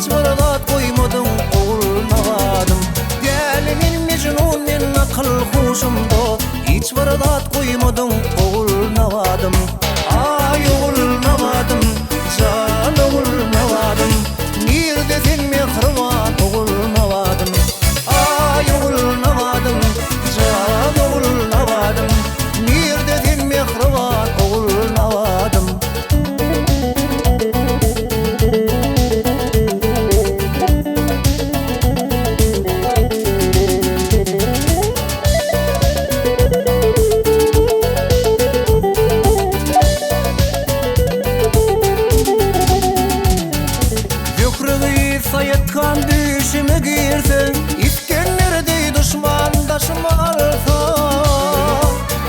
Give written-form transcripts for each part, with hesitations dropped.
hiç baradat koymadın oğul navadım. Delimin mecnun men akıl huşumda, hiç baradat koymadın oğul navadım. Ay oğul navadım, can oğul navadım. Neredesin mehriban oğul navadım. Ay oğul navadım, can oğul navadım. Neredesin mehriban oğul navadım. Sayıtkan düşüme girsen, İskender'de düşmandaşım alsa,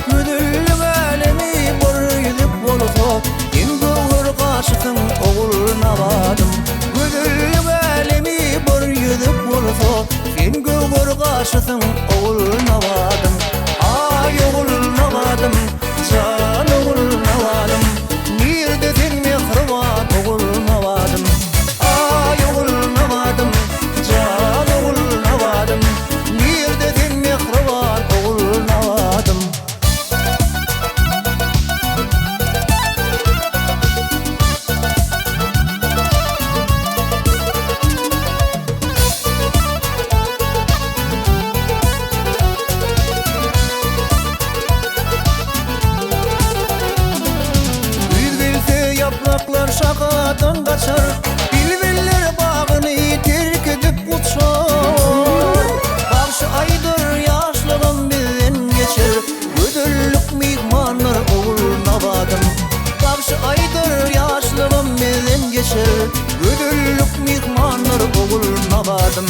müdüllü alemi boyuduk olsa, en doğur karşısın oğul navadım. Müdüllü alemi boyuduk olsa, en doğur karşısın oğul navadım. Ay oğul navadım, can oğul navadım. Neredesin mehriban oğul navadım. Ay oğul navadım, can oğul navadım. Neredesin mehriban oğul navadım. Bülbülse yapraklar şakadan kaçar, bülbüller bağını terk edip uçar. Karşı aydır yaşlığım bizden geçer, ödüllük mihmanlar oğul navadım. Karşı aydır yaşlığım bizden geçer, ödüllük mihmanlar oğul navadım.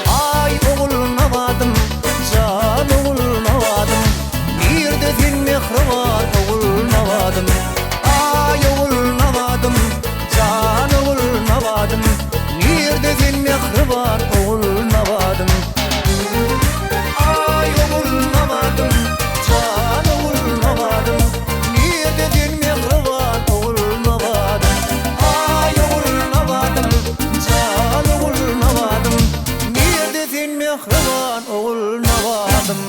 Ay oğul navadım, can oğul navadım. Neredesin mehriban oğul navadım. Ay oğul navadım, can oğul navadım. Neredesin mehriban oğul navadım. Ay oğul navadım, can oğul navadım. Neredesin mehriban oğul navadım. Ay oğul navadım, can oğul navadım. Neredesin mehriban oğul navadım.